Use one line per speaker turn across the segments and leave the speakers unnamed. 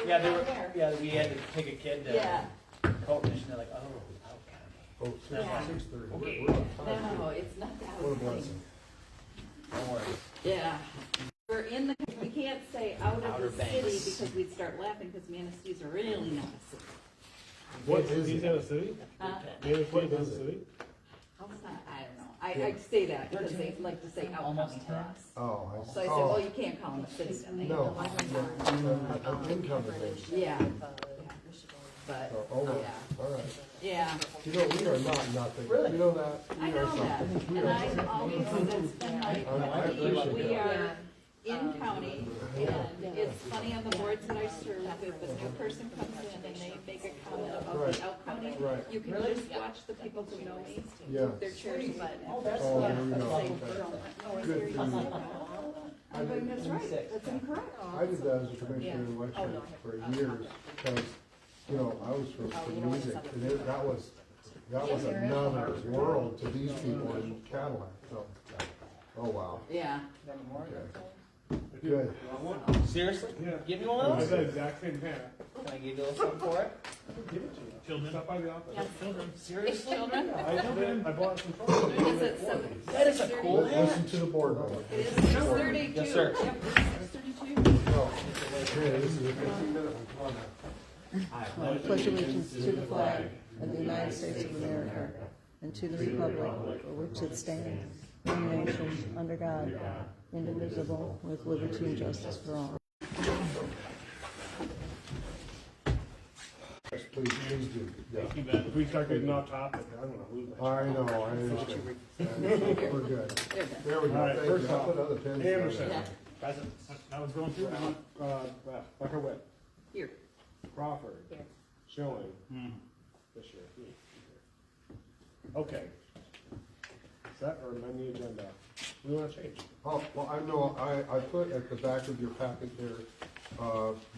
Yeah, they
down
were,
there.
yeah, we had to take a kid to
Yeah.
Colton, and they're like, oh, Out County.
Oh,
Yeah.
6:30.
Okay.
We're on time.
No, it's not that.
What a blessing.
Don't worry.
Yeah. We're in the, we can't say out
Outer
of the city
Banks.
because we'd start laughing because Manistee is really not a city.
What is
He's
it?
in a city?
Huh?
Manistee
What
is in a
is it?
city?
I don't know. I say that because they like to say out
Almost
county for
10.
us.
Oh, I
So
see.
I said,
Oh,
well, you can't call them a city then. They-
no, an income is.
Yeah. But,
Oh, well,
yeah.
all right.
Yeah.
You know, we are not nothing.
Really?
You know that?
I
We are
know that.
something. We
And
are
I've
something.
always, that's been
I
my,
appreciate
we
that.
are in county, and it's funny on the boards that I serve, if a new person comes in and they make a comment about
Right.
the out county,
Right.
you can just watch the people who know me,
Yeah.
their chairs button.
Oh, that's
Oh,
fun.
there you go.
Say,
Okay.
"Don't
Good
hear you
for
say
you.
that." I'm going, that's right, that's incorrect.
I did that as a commissioner in election for years, because, you know, I was from music, and that was another world to these people in Cadillac, so. Oh, wow.
Yeah.
Okay. Good.
Seriously?
Yeah.
Give me one
I
of
got
those?
the exact same hat.
Can I give you a little something for it?
Give it to you. Children. Stop by the office.
Seriously?
Children?
I bought some from you.
Is it seven?
That is a cool hat.
Listen to the board member.
It is 6:32.
Yes, sir.
Yep, 6:32.
No. Here, this is a 15-minute one. Come on now.
Pledge allegiance to the flag of the United States of America and to the republic for which it stands, one nation, under God, indivisible, with liberty and justice for all.
Yes, please do. Yeah.
If we start getting off topic, I'm gonna lose my.
I know, I understand. We're good.
They're done.
There we go.
All right,
Thank
first
you. I
off,
put other pins.
Anderson.
Yeah.
Present.
I was going through, Becker Witt,
Here.
Crawford, Schilling, Fisher. Okay. Set or amend the agenda? We wanna change.
Oh, well, I know, I put at the back of your packet there,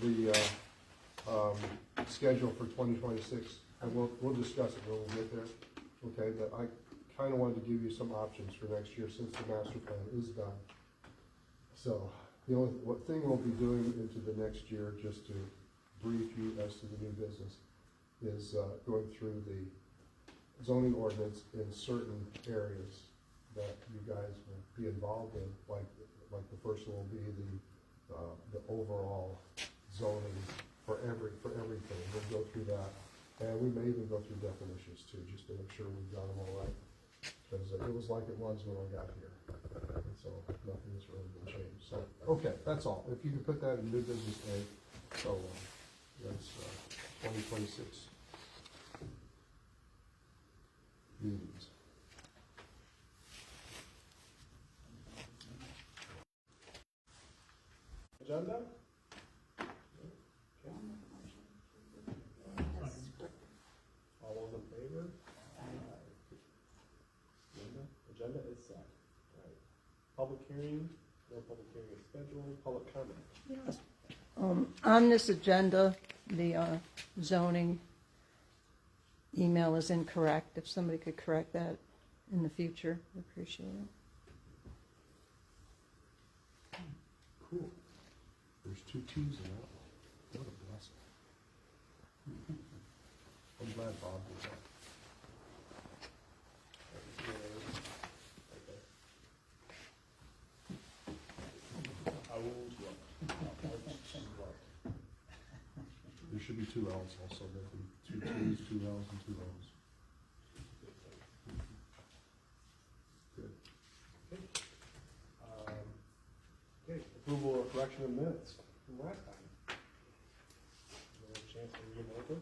the schedule for 2026, and we'll discuss it when we get there, okay? But I kinda wanted to give you some options for next year since the master plan is done. So, the only, thing we'll be doing into the next year, just to brief you as to the new business, is going through the zoning ordinance in certain areas that you guys will be involved in, like the first one will be the overall zoning for everything. We'll go through that, and we may even go through definitions too, just to make sure we've got them all right. Because it was like it was when I got here, and so nothing has really been changed. So, okay, that's all. If you can put that in new business day, so that's 2026 meetings.
Agenda? All those in favor? Agenda is set. Right. Public hearing, no public hearing is scheduled, public comment.
Yes. On this agenda, the zoning email is incorrect. If somebody could correct that in the future, I appreciate it.
Cool. There's 2 T's in that one. What a blessing. I'm glad Bob did that. There should be 2 L's also, there'll be 2 T's, 2 L's, and 2 O's. Good.
Okay, approval or correction of minutes from last time. You have a chance to read them over?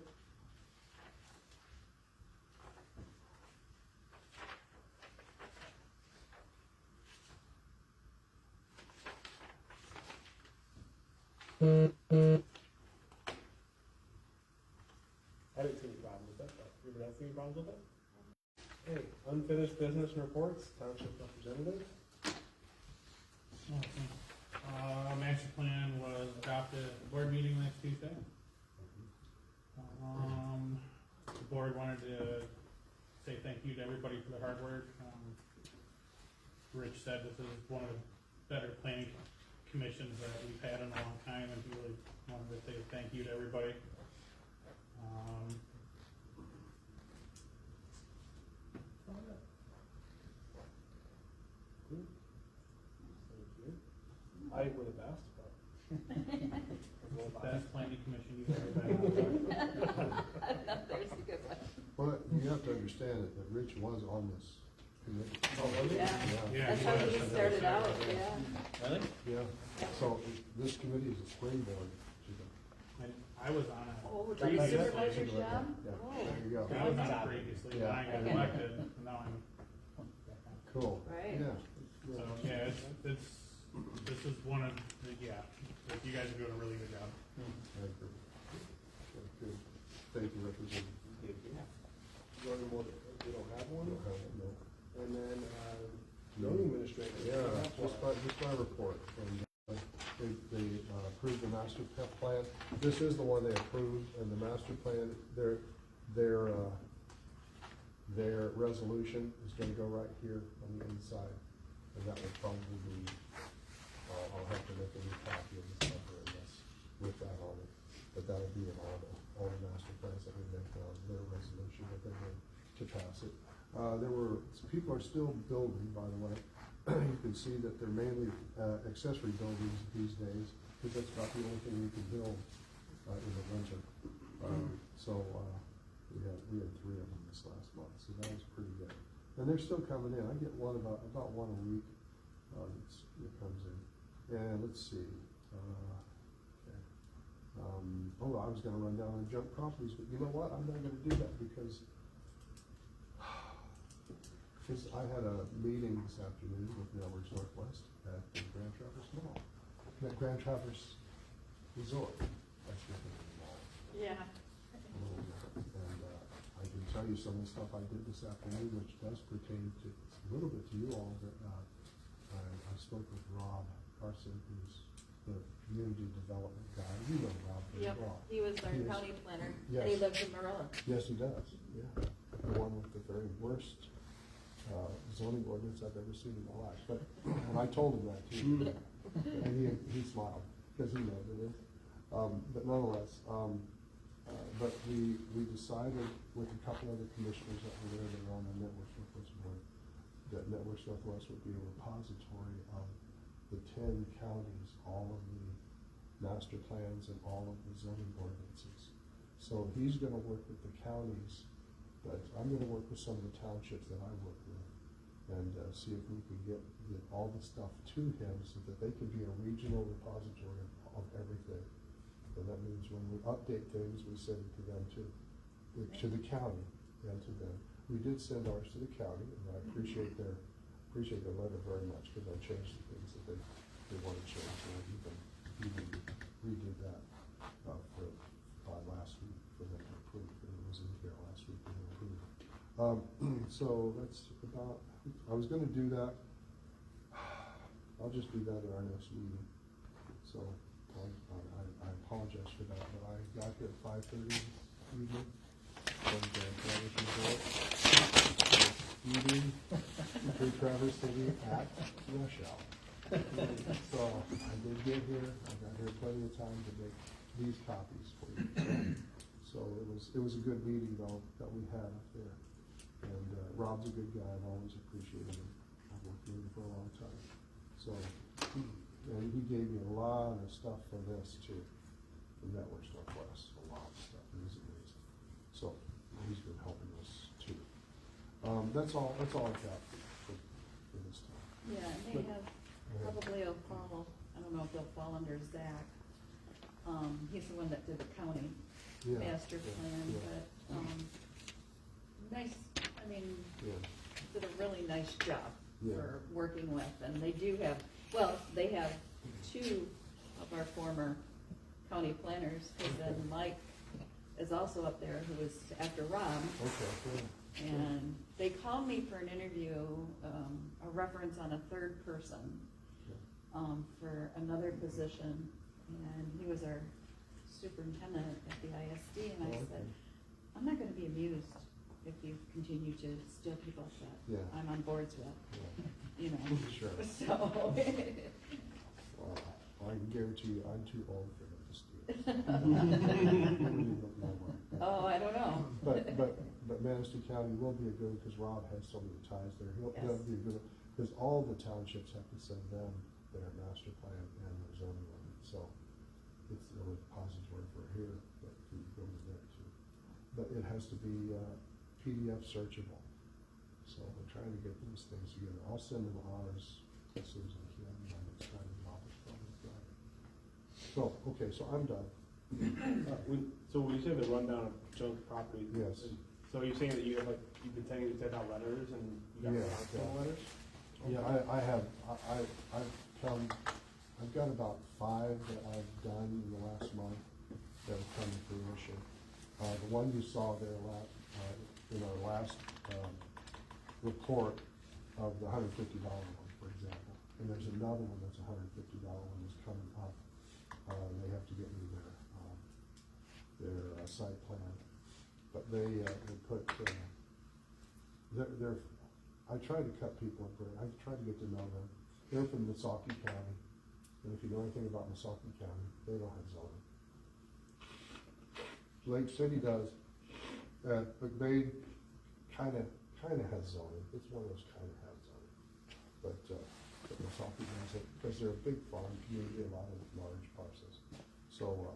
I didn't see any problem with that, but anybody else see any problems with it? Okay, unfinished business and reports, township representative.
Master plan was adopted at the board meeting next Tuesday. The board wanted to say thank you to everybody for their hard work. Rich said this is one of the better planning commissions that we've had in a long time, and he really wanted to say thank you to everybody.
Thank you. I think we're the best, but.
Best planning commission you've ever been on.
There's a good one.
Well, you have to understand that Rich was on this committee.
Oh, really?
Yeah.
Yeah,
That's how he
was.
started out, yeah.
Really?
Yeah, so this committee is a springboard to the.
I was on it.
Oh, the
previously.
supervisor job?
Yeah,
Oh.
there you go.
I was on it previously, then I got
Yeah.
elected, and now I'm.
Cool.
Right.
Yeah.
So, yeah, it's, this is one of, you guys are doing a really good job.
I agree. Okay, good. Thank you, Representative.
Zoning board, we don't have one,
No comment, no.
and then, zoning administrator.
Yeah, just my report. And, they approved the master plan. This is the one they approved, and the master plan, their resolution is gonna go right here on the inside. And that will probably be, I'll have to make a new copy of this number and this, with that on it. But that'll be in all the master plans that we make on their resolution that they made to pass it. People are still building, by the way. You can see that they're mainly accessory buildings these days, because that's about the only thing you can build in the winter. We had 3 of them this last month, so that was pretty good. And they're still coming in. I get about one a week. It comes in. And let's see. Okay. I was gonna run down and junk properties, but you know what? I'm not gonna do that because I had a meeting this afternoon with Networks Northwest at the Grand Traverse Mall. At Grand Traverse Resort. That's what the mall.
Yeah.
And I can tell you some of the stuff I did this afternoon, which does pertain to, a little bit to you all, that I spoke with Rob Carson, who's the community development guy. You know Rob very
Yep,
well.
he was our
He is.
county planner,
Yes.
and he lives in Marilla.
Yes, he does, yeah. The one with the very worst zoning ordinance I've ever seen in my life. But, and I told him that too. And he smiled, because he knows it is. But nonetheless, but we decided with a couple other commissioners that were there, that were on the Networks Northwest board, that Networks Northwest would be a repository of the 10 counties, all of the master plans and all of the zoning ordinances. So he's gonna work with the counties, but I'm gonna work with some of the townships that I work with and see if we can get all the stuff to him so that they can be a regional repository of everything. And that means when we update things, we send it to them too, to the county and to them. We did send ours to the county, and I appreciate their letter very much, because I changed the things that they want to change. And I even redid that for last week for them to approve. And it was in here last week and they approved. So that's about. I was going to do that. I'll just do that at our next meeting. So I apologize for that, but I got here at 5:30 evening from the Traverse Resort. Eating through Traverse City at rush hour. So I did get here. I got here plenty of time to make these copies for you. So it was a good meeting though that we had up there. And Rob's a good guy. I've always appreciated him. I've worked with him for a long time. So, and he gave me a lot of stuff for this too, from Networks Northwest. A lot of stuff. It was amazing. So he's been helping us too. That's all I got for this time.
Yeah, and they have, probably will fall, I don't know if they'll fall under Zach. He's the one that did the county
Yeah,
master
yeah,
plan,
yeah.
but, nice, I mean,
Yeah.
did a really nice job
Yeah.
for working with, and they do have, well, they have 2 of our former county planners, because then Mike is also up there, who was after Rob.
Okay, cool.
And they called me for an interview, a reference on a 3rd person, for another position, and he was our superintendent at the ISD, and I said, I'm not gonna be amused if you continue to steal people that
Yeah.
I'm on boards with,
Yeah.
you know,
Sure.
so.
Wow. I can guarantee you, I'm too old for them to steal. When you look my way.
Oh, I don't know.
But Manistee County will be a good, because Rob has so many ties there, he'll be a good, because all the townships have to send them their master plan and their zoning ordinance, so it's a repository for here, but you can go to there too. But it has to be, PDF searchable, so we're trying to get those things together. I'll send them ours as soon as I can, my next time in the office, probably Friday. So, okay, so I'm done.
So when you say the rundown of junk property.
Yes.
So you're saying that you have like, you've been intending to send out letters and you got
Yeah,
response to the
yeah.
letters?
Yeah, I've got about 5 that I've done in the last month that have come to fruition. The one you saw there in our last, report of the $150 one, for example. And there's another one that's $150 one that's coming up. They have to get me their site plan. But they put, I try to cut people in, I try to get to know them. They're from Missaukee County, and if you know anything about Missaukee County, they don't have zoning. Lake City does, McBain kinda has zoning, it's one of those kinda has zoning. But Missaukee doesn't, because they're a big farm community, a lot of large parcels. So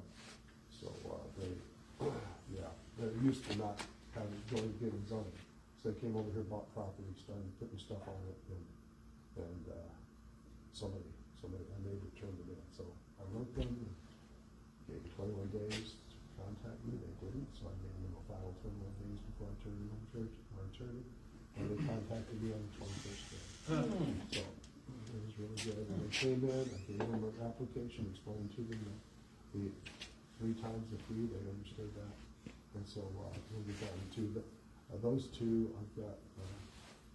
they're used to not having, going getting zoning. So they came over here, bought property, started putting stuff on it, and a neighbor turned it in. So I wrote them and gave 21 days to contact me. They didn't, so I gave them a final 21 days before I turned it over to our attorney. And they contacted me on the 21st day. So it was really good. And they came in, I gave them an application, explained to them the 3 times the fee. They understood that. And so we'll get that into those 2. I've got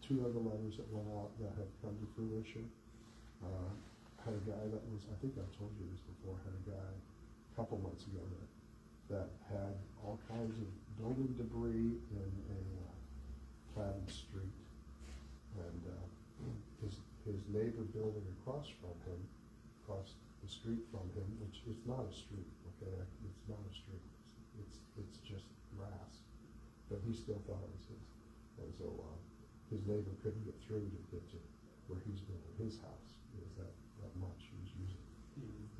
2 other letters that went out that have come to fruition. Had a guy that was, I think I've told you this before, had a guy a couple months ago that had all kinds of building debris in a platted street. And his neighbor building across from him, across the street from him, which is not a street, okay, it's not a street, it's just grass, but he still thought it was his. And so his neighbor couldn't get through to get to where he's building his house, because that much he was using.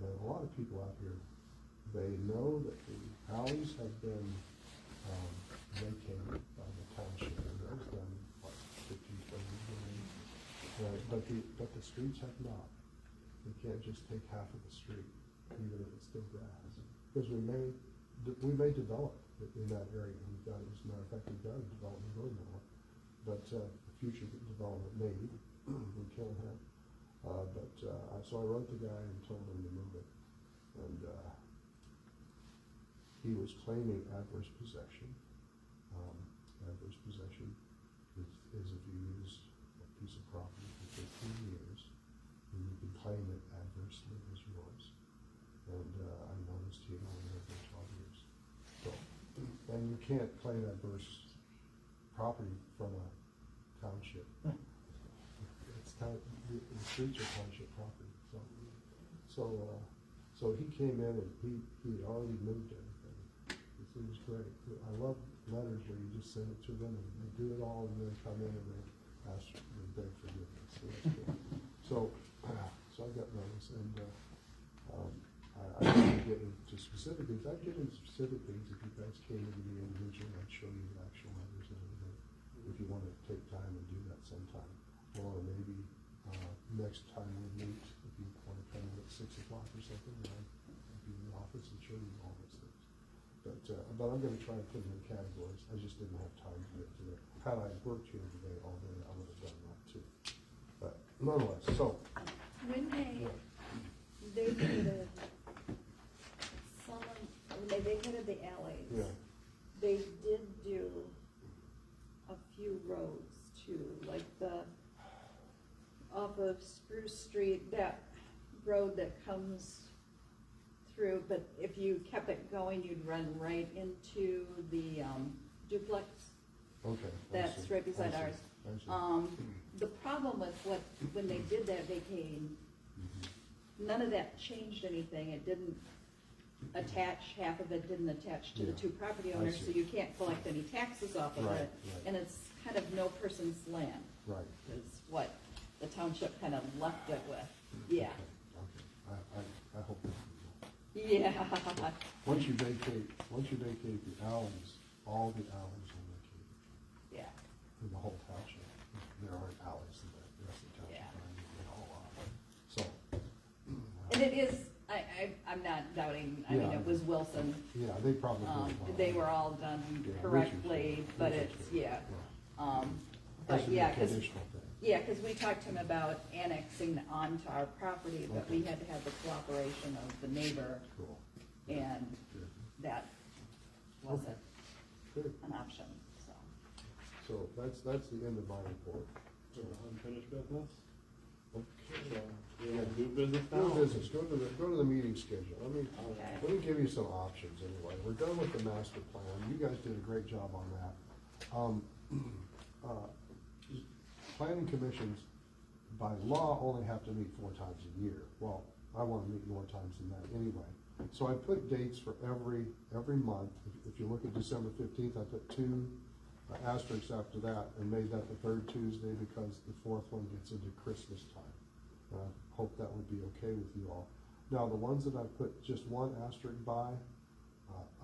And a lot of people out here, they know that the alleys have been vacated by the township, and that was done like 15, 20 years ago. But the streets have not. You can't just take half of the street, even if it's still grass, because we may develop in that area. We've got, as a matter of fact, we've got a development going on, but future development maybe we can have. So I wrote the guy and told him to move it, and he was claiming adverse possession. Adverse possession is if you use a piece of property for 15 years, and you can claim it adversely as yours. And I noticed he had only lived there 12 years. So, and you can't claim adverse property from a township. The streets are township property. So he came in and he already moved everything. It was great. I love letters where you just send it to them and they do it all, and then they come in and they ask, they beg forgiveness. So that's cool. So I got those, and I didn't get into specific things. I'd get into specific things if you guys came into me individually. I'd show you the actual letters and everything, if you want to take time and do that sometime. Or maybe next time we meet, if you want to come in at 6 o'clock or something, and I'll be in the office and show you all those things. But I'm going to try and put them in categories. I just didn't have time to get to it. Had I worked here today all day, I would have done that too. But nonetheless, so.
When they vacated the alleys,
Yeah.
they did do a few roads too, like off of Spruce Street, that road that comes through, but if you kept it going, you'd run right into the duplex.
Okay.
That's right beside ours.
I see.
The problem with when they did that vacating, none of that changed anything, it didn't attach, half of it didn't attach to the
Yeah,
two property
I
owners,
see.
so you can't collect any taxes off of
Right,
it.
right.
And it's kind of no person's land,
Right.
is what the township kind of left it with, yeah,
Okay, I hope that.
yeah.
Once you vacate the alleys, all the alleys are vacated
Yeah,
in the whole township. There aren't alleys in the rest of the township,
Yeah.
they all are. So.
and it is, I'm not doubting, I mean,
Yeah.
it was Wilson,
Yeah, they probably.
they were all done
Yeah,
correctly,
Richard's-
but
Richard's
it's,
good,
yeah.
That
But
should be
yeah,
a
cause,
conditional thing.
yeah, 'cause we talked to him about annexing onto our property, but we
Okay.
had to have the cooperation of the neighbor,
Cool.
and
Good.
that wasn't
Good.
an option, so.
So that's the end of my report.
For unfinished business?
Okay.
So, we have new business now?
New business, go to the meeting schedule.
Okay.
Let me give you some options anyway. We're done with the master plan. You guys did a great job on that. Planning commissions, by law, only have to meet 4 times a year. Well, I wanna meet more times than that anyway. So I put dates for every month. If you look at December 15th, I put 2 asterisks after that and made that the 3rd Tuesday because the 4th one gets into Christmas time. I hope that would be okay with you all. Now, the ones that I put just 1 asterisk by,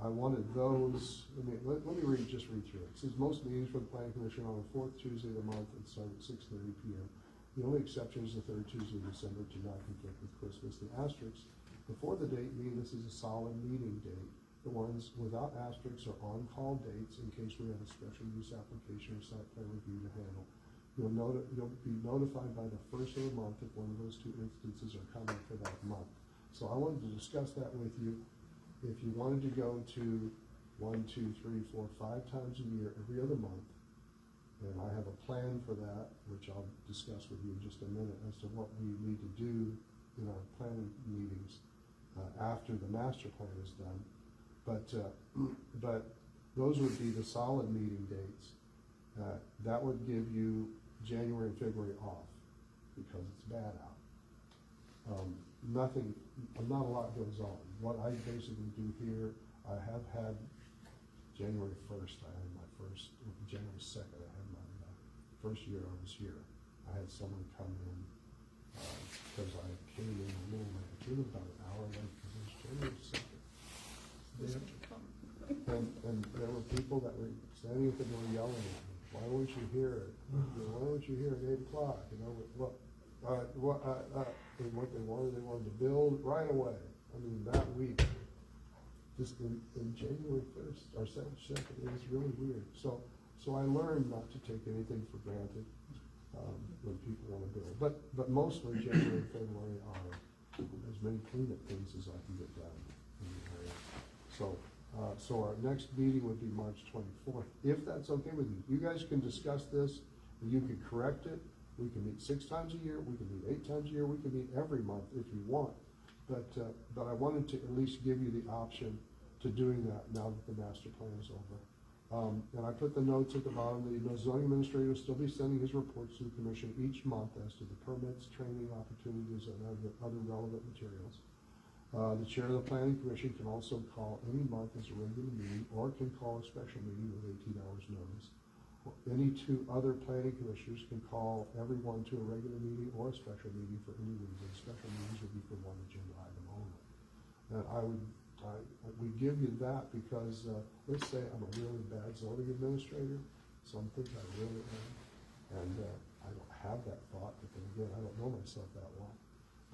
I wanted those, let me just read through it. It says most meetings for the planning commission are on the 4th Tuesday of the month and start at 6:30 p.m. The only exception is the 3rd Tuesday of December to not conflict with Christmas. The asterisks before the date mean this is a solid meeting date. The ones without asterisks are on-call dates in case we have a special use application or site plan review to handle. You'll be notified by the 1st of the month if one of those 2 instances are coming for that month. So I wanted to discuss that with you. If you wanted to go to 1, 2, 3, 4, 5 times a year, every other month, and I have a plan for that, which I'll discuss with you in just a minute as to what we need to do in our planning meetings after the master plan is done. But those would be the solid meeting dates. That would give you January and February off because it's bad out. Not a lot goes on. What I basically do here, I have had January 1st, January 2nd, I had my first year I was here. I had someone come in, because I came in a little late. I came about an hour late because it was January 2nd. And there were people that were standing at the door yelling at me, why weren't you here at 8 o'clock? And what they wanted to build right away. I mean, that week, just in January 1st, or 2nd, it was really weird. So I learned not to take anything for granted, when people want to build. But mostly January and February are as many cleanup things as I can get done in the area. So our next meeting would be March 24th, if that's okay with you. You guys can discuss this, and you can correct it. We can meet 6 times a year, we can meet 8 times a year, we can meet every month if you want. But I wanted to at least give you the option to doing that now that the master plan is over. And I put the notes at the bottom. The zoning administrator will still be sending his reports to the commission each month as to the permits, training opportunities, and other relevant materials. The chair of the planning commission can also call any month as a regular meeting or can call a special meeting with 18 hours notice. Any 2 other planning commissioners can call everyone to a regular meeting or a special meeting for any reason. Special meetings would be for 1 agenda item only. And we give you that because, let's say I'm a really bad zoning administrator, some think I really am, and I don't have that thought, but then again, I don't know myself that well.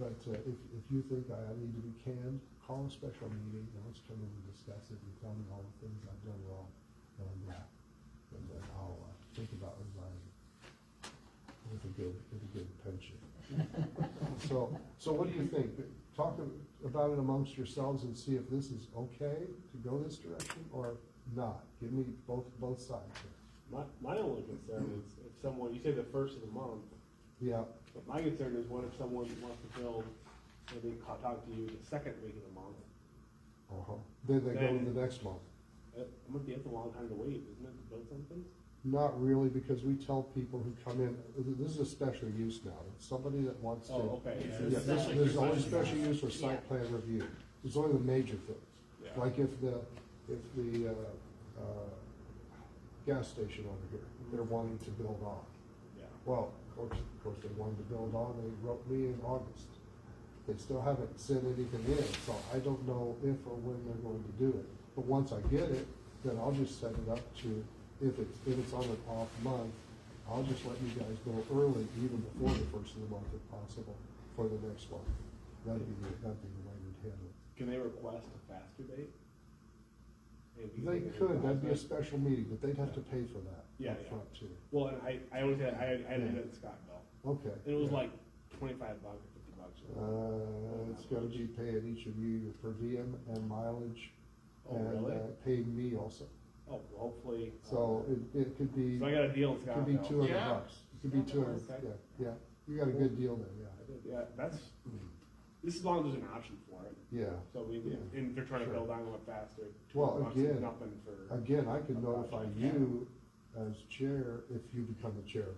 But if you think I need to be canned, call a special meeting, and let's come in and discuss it, and tell me all the things I've done wrong, and then I'll think about resigning with a good pension. So what do you think? Talk about it amongst yourselves and see if this is okay to go this direction or not. Give me both sides here.
My only concern is if someone, you say the 1st of the month,
Yeah,
but my concern is what if someone wants to build, and they talk to you the 2nd week of the month?
then they go to the next month.
That's a long time to wait, isn't it, to build something?
Not really, because we tell people who come in, this is a special use now, it's somebody that wants to.
Oh, okay.
Yeah,
Yeah,
it's
this,
like
there's only
concession
special
stand.
use or site plan review, it's only the major things.
Yeah.
Like if the gas station over here, they're wanting to build on.
Yeah.
Well, of course, they wanted to build on, they wrote me in August. They still haven't sent anything in, so I don't know if or when they're going to do it. But once I get it, then I'll just set it up to, if it's on an off month, I'll just let you guys know early, even before the first of the month if possible, for the next one. That'd be the way we'd handle it.
Can they request a faster date?
They could, that'd be a special meeting, but they'd have to pay for that
Yeah,
up
yeah.
front too.
Well, and I always had, I did it in Scottville,
Okay.
and it was
yeah.
like $25 or $50.
It's gonna be paying each of you per diem and mileage.
Oh,
and
really?
Paying me also.
Oh, well, hopefully.
So it could be,
So I got a deal in
it could be
Scottville.
$200.
Yeah.
It could be 200,
Okay.
yeah. You got a good deal there,
I did, yeah, that's, this is as long as there's an option for it.
yeah.
So we,
Yeah.
and they're trying to
Sure.
build on it faster.
Well,
$200 is
again-
Nothing for.
Again, I can
a
notify
project.
you as chair if you become the chair,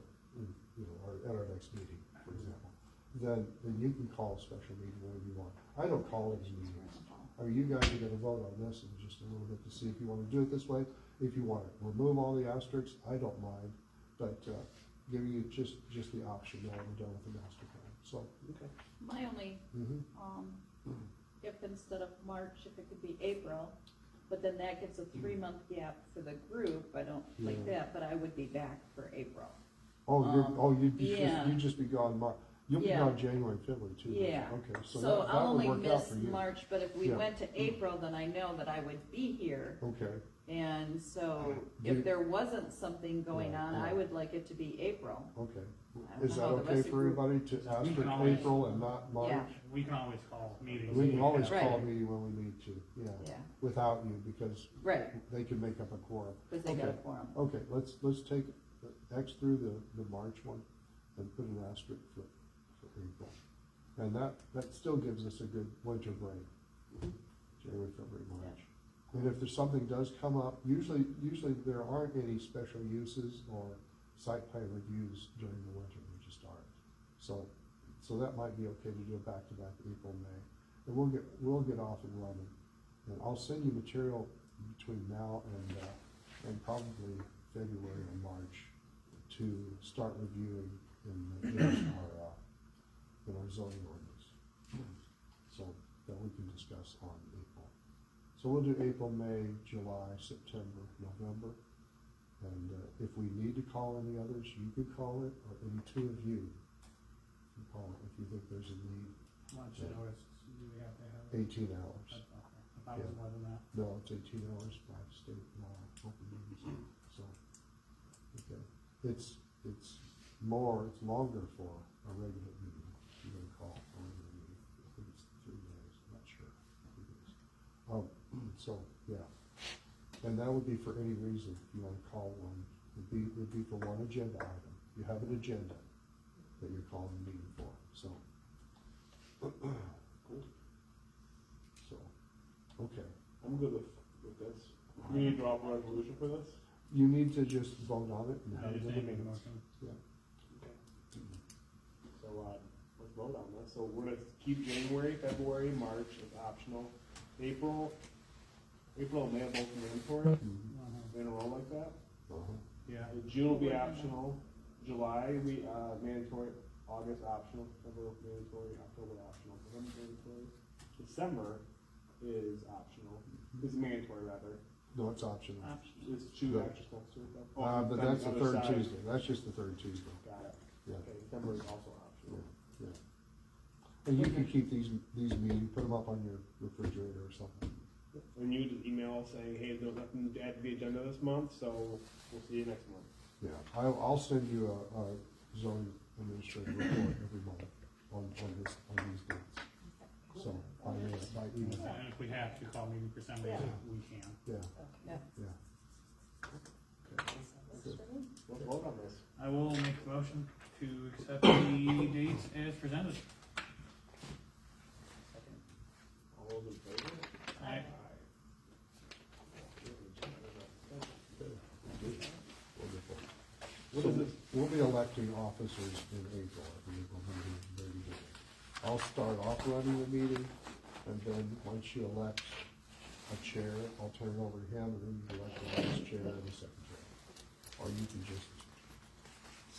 or at our next meeting, for example. Then you can call a special meeting whenever you want. I don't call any meetings. I mean, you guys are gonna vote on this in just a little bit to see if you wanna do it this way. If you wanna remove all the asterisks, I don't mind, but, giving you just the option now we're done with the master plan, so.
Okay.
My only,
mhm.
if instead of March, if it could be April, but then that gives a 3-month gap for the group, I don't like
Yeah.
that, but I would be back for April.
You'd just be gone you'll be
Yeah.
gone January, February too. right?
Yeah.
Okay, so
So
that
I'll
would
only
work out
miss
for you.
March, but if we
Yeah.
went to April, then I know that I would be here.
Okay,
And so
Do-
if there wasn't something going
Right,
on,
yeah.
I would like it to be April.
okay.
don't
Is
know
that
how the
okay
rest of
for
group-
everybody to ask
We
for
can always-
April and not March?
Yeah.
We can always call meetings.
We can always
Right.
call a meeting when we need to, yeah,
Yeah,
without you, because
right,
they can make up a quorum.
because they got a
Okay.
quorum.
Okay, let's take X through the March one and put an asterisk for April. And that still gives us a good winter break, January, February, March. And if there's something does come up, usually there aren't any special uses or site plan reviews during the winter, there just aren't. So that might be okay to do a back-to-back April, May. And we'll get off and running. And I'll send you material between now and probably February and March to start reviewing in our zoning ordinance. So that we can discuss on April. So we'll do April, May, July, September, November. And if we need to call any others, you could call it, or any two of you can call it if you think there's a need.
How much notice do we have to have?
18 hours.
Okay. I thought it was more than that.
No, it's 18 hours by state law, open meetings, so, okay. It's longer for a regular meeting, you're gonna call a regular meeting, I think it's 3 days, I'm not sure. 3 days. So, yeah, and that would be for any reason, if you wanna call one, it'd be for one agenda item, you have an agenda that you're calling a meeting for, so. So, okay.
I'm good with this. We need to draw up a resolution for this?
You need to just vote on it and
I
have it
just
in
need
the
to make a
minutes.
motion.
Yeah.
Okay. So, let's vote on this. So we're gonna keep January, February, March as optional. April and May are both mandatory,
Uh-huh.
in a row like that.
Uh-huh.
Yeah.
June will be optional, July, mandatory, August optional, September mandatory, October optional, November mandatory. December is optional, is mandatory rather.
No, it's optional.
It's two
Good.
extra steps to it though.
But
then
that's the
other
third
side.
Tuesday, that's just the third Tuesday,
Got it.
yeah,
Okay, December is also optional.
yeah. And you can keep these meetings, put them up on your refrigerator or something.
And you just email us saying, hey, there's nothing to add to the agenda this month, so we'll see you next month.
Yeah, I'll send you a zoning administrative report every month on these dates. So, by email,
And if we have to call meeting for some reason, we can.
yeah,
Yeah.
yeah.
Let's vote on this.
I will make a motion to accept the dates as presented.
All those in favor?
Aye.
Wonderful.
What
So
is this?
we'll be electing officers in April, at the April meeting, very beginning. I'll start off running the meeting, and then once you elect a chair, I'll turn it over to him, and then you elect the vice chair and the secretary. Or you can just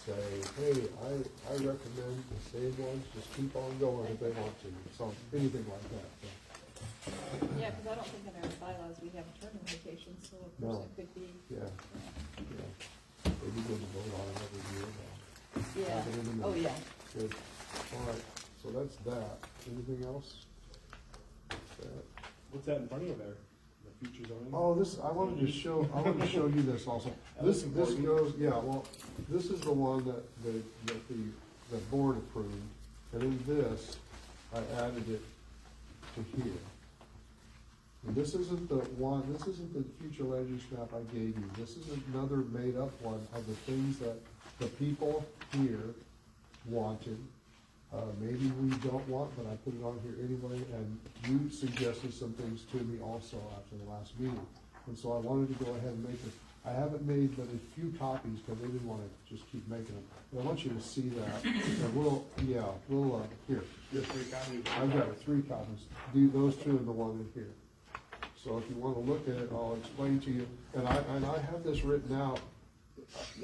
say, hey, I recommend the same ones, just keep on going if they want to, so, anything like that, so.
Yeah, because I don't think in our bylaws we have term limitations, so a
No.
person could be,
Yeah, yeah. It'd be good to vote on it every year, but.
yeah,
have it in the
oh,
minutes.
yeah.
Good, all right, so that's that, anything else? That.
What's that in front of you there? The future zoning?
Oh, this, I wanted to show you this also. This goes, yeah, well, this is the one that the board approved, and in this, I added it to here. And this isn't the one, this isn't the future land use map I gave you, this is another made-up one of the things that the people here wanted. Maybe we don't want, but I put it on here anyway, and you suggested some things to me also after the last meeting. And so I wanted to go ahead and make it, I haven't made but a few copies, because they didn't want to just keep making them. But I want you to see that, and we'll, here,
Just 3 copies.
I've got 3 copies, those 2 and the one in here. So if you want to look at it, I'll explain to you, and I have this written out,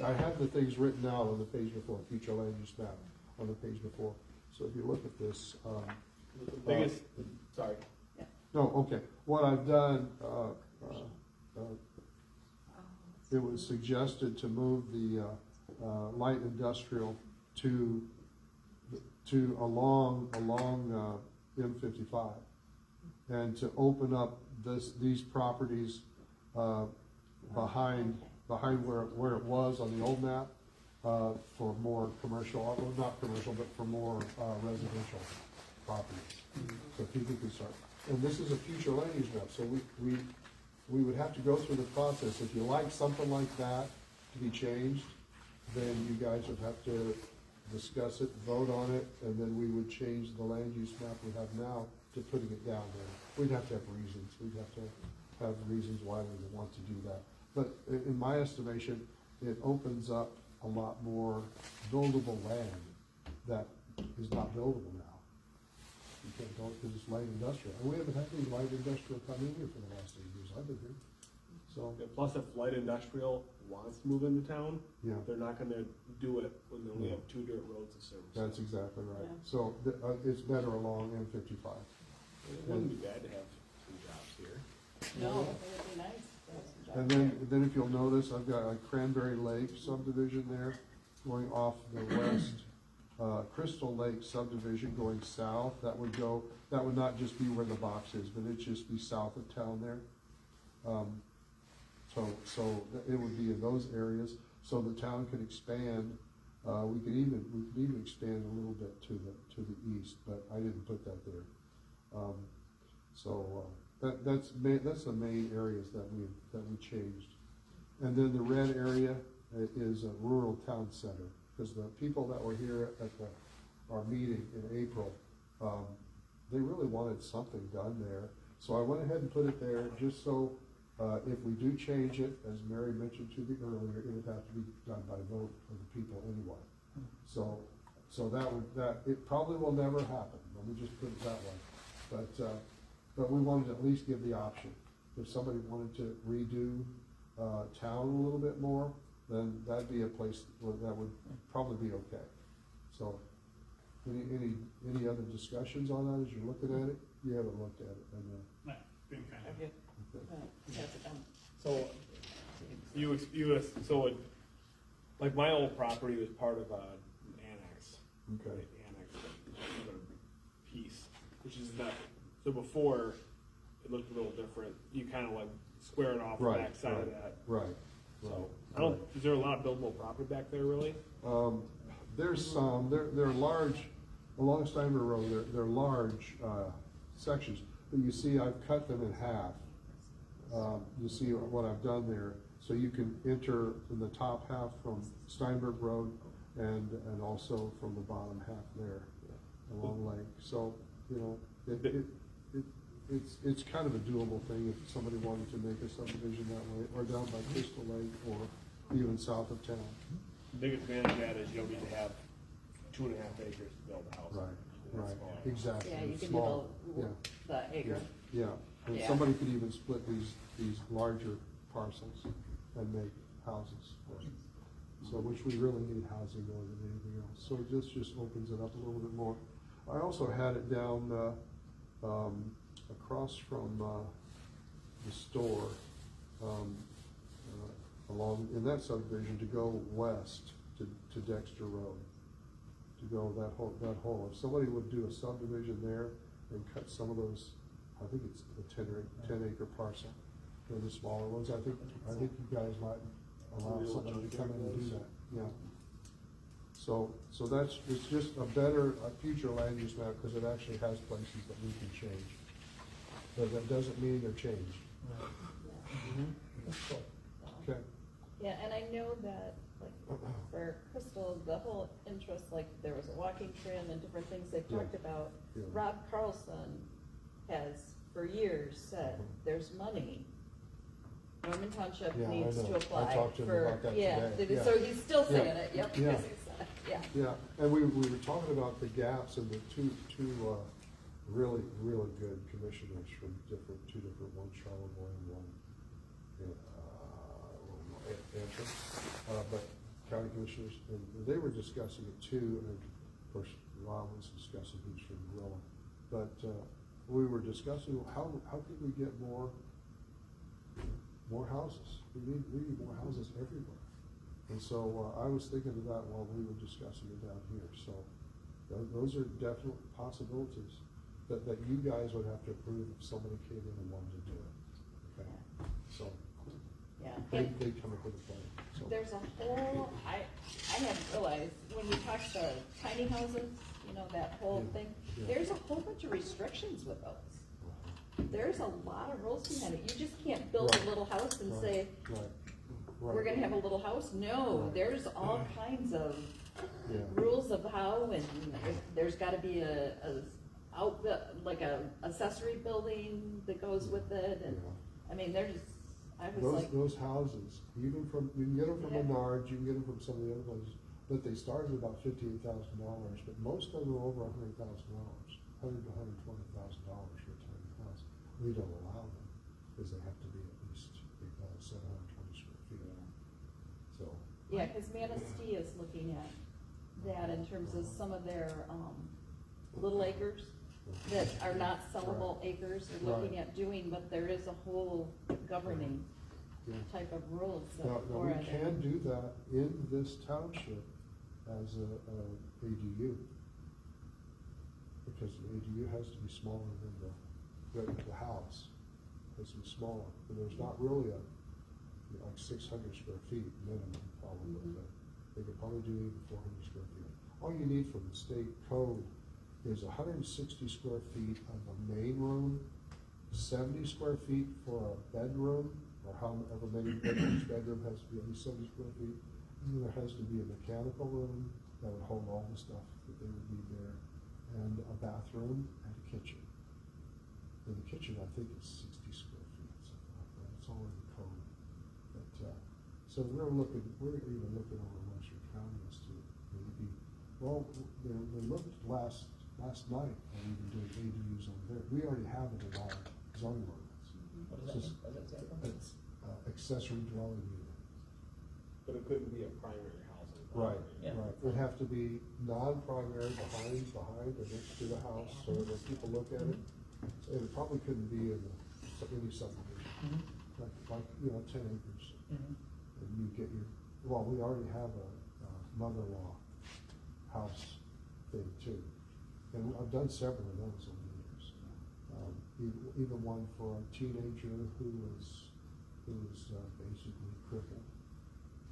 I have the things written out on the page before, future land use map, on the page before. So if you look at this,
The biggest, sorry.
no, okay, what I've done, it was suggested to move the, light industrial to along M55. And to open up these properties, behind where it was on the old map, for more commercial, well, not commercial, but for more, residential properties. So people can start, and this is a future land use map, so we would have to go through the process. If you like something like that to be changed, then you guys would have to discuss it, vote on it, and then we would change the land use map we have now to putting it down there. We'd have to have reasons, we'd have to have reasons why we would want to do that. But in my estimation, it opens up a lot more buildable land that is not buildable now. You can't go, because it's light industrial, and we haven't had any light industrial come in here for the last 8 years I've been here. So,
Yeah, plus, if light industrial wants to move into town,
yeah,
they're not gonna do it when they only have 2 dirt roads to service.
that's exactly right.
Yeah.
So, it's better along M55.
It wouldn't be bad to have 2 jobs here.
No, it would be nice to have some jobs.
And then if you'll notice, I've got a Cranberry Lake subdivision there, going off the west, Crystal Lake subdivision going south, that would not just be where the box is, but it'd just be south of town there. So it would be in those areas, so the town could expand, we could even expand a little bit to the east, but I didn't put that there. That's the main areas that we changed. And then the red area is a rural town center, because the people that were here at our meeting in April, they really wanted something done there. So I went ahead and put it there, just so, if we do change it, as Mary mentioned to you earlier, it would have to be done by vote of the people anyway. So it probably will never happen, let me just put it that way. But we wanted to at least give the option. If somebody wanted to redo, town a little bit more, then that'd be a place where that would probably be okay. So, any other discussions on that as you're looking at it? You haven't looked at it,
No, been kind of.
Okay. That's it done.
So, like my old property was part of an annex.
Okay.
Right, annex, another piece, which is not, so before, it looked a little different. You kind of like square it off the
Right,
back side of
right.
that.
Right.
So, is there a lot of buildable property back there, really?
There's some, they're large, along Steinberg Road, they're large, sections, but you see I've cut them in half. You see what I've done there, so you can enter in the top half from Steinberg Road and also from the bottom half there along Lake. So, it's kind of a doable thing if somebody wanted to make a subdivision that way, or down by Crystal Lake, or even south of town.
The biggest advantage of that is you don't need to have 2.5 acres to build a house.
Right,
It's
right,
small.
exactly.
Yeah, you
It's
can
small.
do
Yeah,
the acre.
yeah, and
Yeah.
somebody could even split these larger parcels and make houses. So, which we really need housing more than anything else, so this just opens it up a little bit more. I also had it down, across from, the store, along, in that subdivision, to go west to Dexter Road. To go that whole, if somebody would do a subdivision there and cut some of those, I think it's a 10 acre parcel, they're the smaller ones, I think you guys might allow somebody to come in and do that, yeah. So that's, it's just a future land use map, because it actually has places that we can change. But that doesn't mean they're changed. Okay,
Yeah, and I know that, like, for Crystal, the whole interest, like, there was a walking trail and different things they've talked about.
Yeah.
Rob Carlson has, for years, said, there's money. Norman Township
Yeah, I
needs
know.
to
I
apply
talked to him
for,
about that
yeah,
today. Yeah.
so he's still saying
Yeah.
it, yep.
Yeah.
Yeah,
yeah, and we were talking about the gaps and the two really good commissioners from two different, one Charlevoix and one, Antrim, but county commissioners, and they were discussing it too, and of course, Rob was discussing, he's from Gorilla, but, we were discussing how could we get more houses? We need more houses everywhere. And so, I was thinking of that while we were discussing it down here, so those are definite possibilities that you guys would have to approve if somebody came in and wanted to do it, okay? So,
yeah.
they'd come up with a plan, so.
There's a whole, I hadn't realized, when we talked the tiny houses, you know, that whole
Yeah,
thing,
yeah.
there's a whole bunch of restrictions with those. There's a lot of rules behind it. You just can't build
Right.
a little house and
Right,
say,
right,
we're gonna have a little house. No,
Right.
there's all kinds of
Yeah.
rules of how, and there's gotta be like a accessory building that goes with it, and,
Yeah.
I mean, I was like,
Those houses, you can get them from
Yeah.
Menards, you can get them from some of the other places, but they start at about $15,000, but most of them are over $100,000, $100,000 to $120,000 for a tiny house. We don't allow them, because they have to be at least 720 square feet. So,
yeah, cause Manistee is looking at that in terms of some of their, little acres that are not sellable acres, they're looking
Right.
at doing, but there is a whole governing
yeah.
type of rules
Now,
for
we
it.
can do that in this township as a ADU. Because the ADU has to be smaller than the house, has to be smaller, and there's not really like 600 square feet minimum probably, but they could probably do even 400 square feet. All you need from the state code is 160 square feet of a main room, 70 square feet for a bedroom, or however many bedrooms, each bedroom has to be at least 70 square feet. And then there has to be a mechanical room that would hold all the stuff that they would need there, and a bathroom and a kitchen. And the kitchen, I think, is 60 square feet, something like that. It's all in the code. But, so we're even looking over Western County as to maybe, well, they looked last night at even doing ADUs over there. We already have it in our zoning ordinance.
What does that mean? What does that stand for?
It's accessory dwelling unit.
But it couldn't be a primary house.
Right,
Yeah.
right. It would have to be non-primary behind or next to the house, so that when people look at it, it probably couldn't be in any subdivision. Like, 10 acres. And you get we already have a mother-in-law house thing too. And I've done several of those over the years. Even one for a teenager who was basically crippled.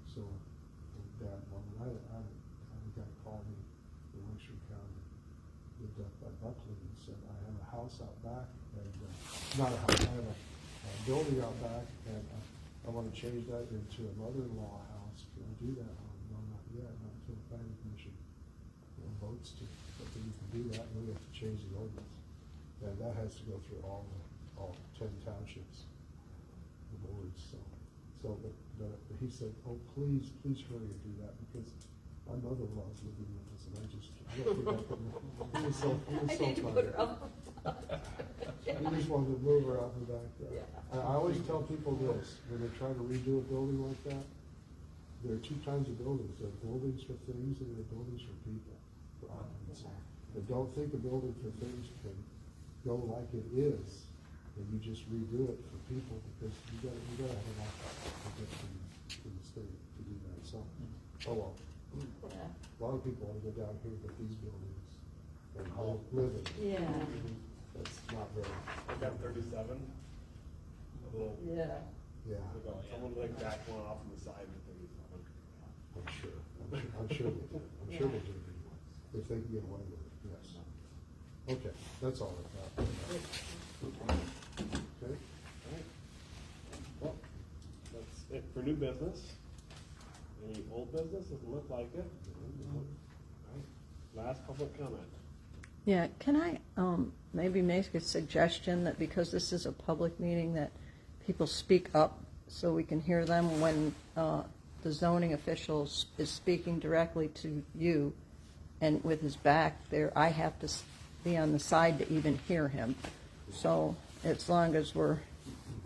So, dad, mom, I had a guy call me in Western County, lived up by Buckley, and said, I have a house out back, and, not a house, I have a building out back, and I want to change that into a mother-in-law house. Can I do that? No, not yet, not until the planning commission votes to, but then you can do that, and we have to change the ordinance. And that has to go through all 10 townships, the boards, so So, but he said, oh, please hurry and do that, because my mother-in-law's living with us, and I don't think I could, he was so
I need to put her
tired.
up.
He just wanted to move her out in the back there. I always tell people this, when they try to redo a building like that, there are two kinds of buildings. There are buildings for things and there are buildings for people, for occupancy. But don't think a building for things can go like it is, and you just redo it for people, because you gotta have an occupancy to get to the state to do that, so, oh well.
Yeah.
A lot of people want to go down here with these buildings and live in.
Yeah.
That's not very,
I got 37. A little,
Yeah.
yeah.
someone like back one off on the side of 37.
I'm sure they do. I'm sure they do, if they can get away with it, yes. Okay, that's all I got. Okay,
Alright. Well, that's it for new business. Any old business? Doesn't look like it. Alright. Last public comment.
Yeah, can I maybe make a suggestion that because this is a public meeting, that people speak up so we can hear them when the zoning official is speaking directly to you, and with his back there, I have to be on the side to even hear him. So as long as we're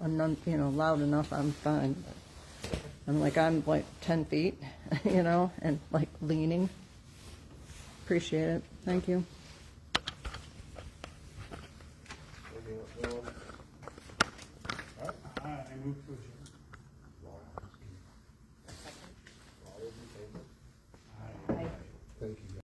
loud enough, I'm fine. I'm like 10 feet, and like leaning. Appreciate it. Thank you.
Anyone else?
I move to adjourn.